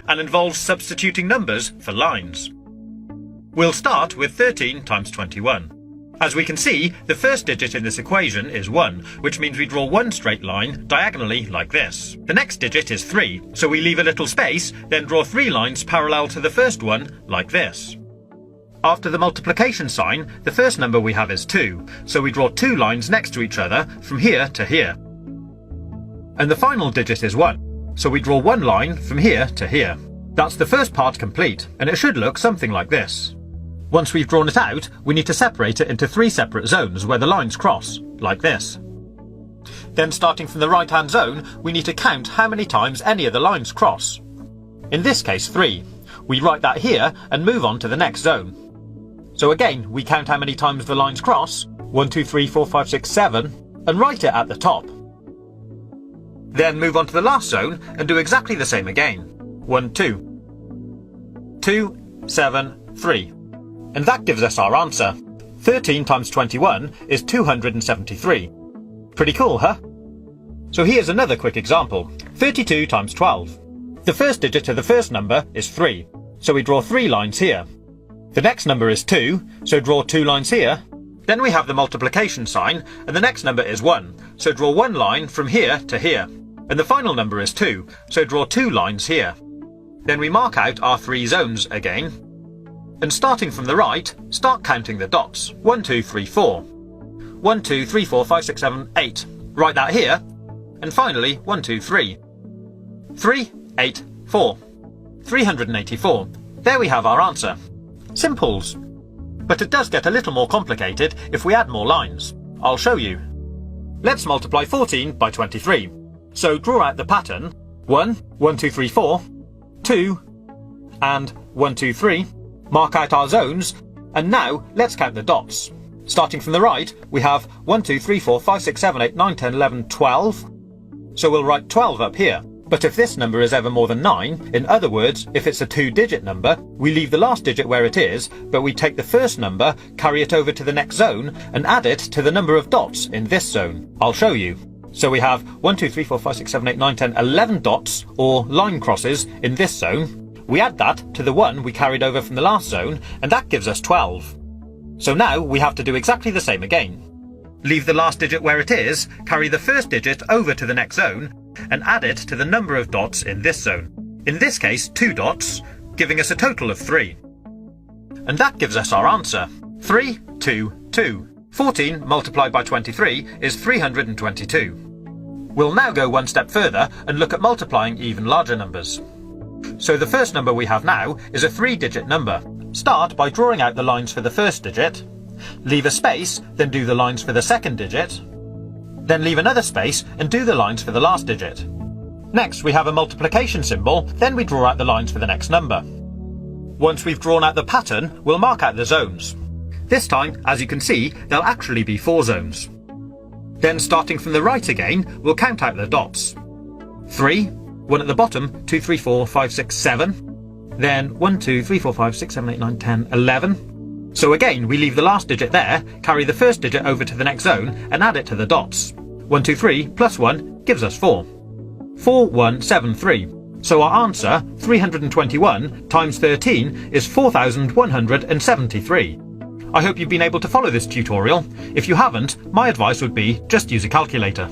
and involves substituting numbers for lines. We'll start with 13 times 21. As we can see, the first digit in this equation is 1, which means we draw one straight line diagonally like this. The next digit is 3, so we leave a little space, then draw 3 lines parallel to the first one like this. After the multiplication sign, the first number we have is 2, so we draw 2 lines next to each other from here to here. And the final digit is 1, so we draw 1 line from here to here. That's the first part complete, and it should look something like this. Once we've drawn it out, we need to separate it into 3 separate zones where the lines cross, like this. Then starting from the right-hand zone, we need to count how many times any of the lines cross. In this case 3. We write that here and move on to the next zone. So again, we count how many times the lines cross, 1, 2, 3, 4, 5, 6, 7, and write it at the top. Then move on to the last zone and do exactly the same again. 1, 2. 2, 7, 3. And that gives us our answer. 13 times 21 is 273. Pretty cool, huh? So here's another quick example. 32 times 12. The first digit of the first number is 3, so we draw 3 lines here. The next number is 2, so draw 2 lines here. Then we have the multiplication sign, and the next number is 1, so draw 1 line from here to here. And the final number is 2, so draw 2 lines here. Then we mark out our 3 zones again. And starting from the right, start counting the dots. 1, 2, 3, 4. 1, 2, 3, 4, 5, 6, 7, 8. Write that here. And finally, 1, 2, 3. 3, 8, 4. 384. There we have our answer. Simples. But it does get a little more complicated if we add more lines. I'll show you. Let's multiply 14 by 23. So draw out the pattern. 1, 1, 2, 3, 4. 2, and 1, 2, 3. Mark out our zones, and now let's count the dots. Starting from the right, we have 1, 2, 3, 4, 5, 6, 7, 8, 9, 10, 11, 12. So we'll write 12 up here. But if this number is ever more than 9, in other words, if it's a 2-digit number, we leave the last digit where it is, but we take the first number, carry it over to the next zone, and add it to the number of dots in this zone. I'll show you. So we have 1, 2, 3, 4, 5, 6, 7, 8, 9, 10, 11 dots, or line crosses, in this zone. We add that to the 1 we carried over from the last zone, and that gives us 12. So now we have to do exactly the same again. Leave the last digit where it is, carry the first digit over to the next zone, and add it to the number of dots in this zone. In this case, 2 dots, giving us a total of 3. And that gives us our answer. 3, 2, 2. 14 multiplied by 23 is 322. We'll now go one step further and look at multiplying even larger numbers. So the first number we have now is a 3-digit number. Start by drawing out the lines for the first digit, leave a space, then do the lines for the second digit, then leave another space and do the lines for the last digit. Next we have a multiplication symbol, then we draw out the lines for the next number. Once we've drawn out the pattern, we'll mark out the zones. This time, as you can see, there'll actually be 4 zones. Then starting from the right again, we'll count out the dots. 3, 1 at the bottom, 2, 3, 4, 5, 6, 7. Then 1, 2, 3, 4, 5, 6, 7, 8, 9, 10, 11. So again, we leave the last digit there, carry the first digit over to the next zone, and add it to the dots. 1, 2, 3 plus 1 gives us 4. 4, 1, 7, 3. So our answer, 321 times 13, is 4,173. I hope you've been able to follow this tutorial. If you haven't, my advice would be just use a calculator.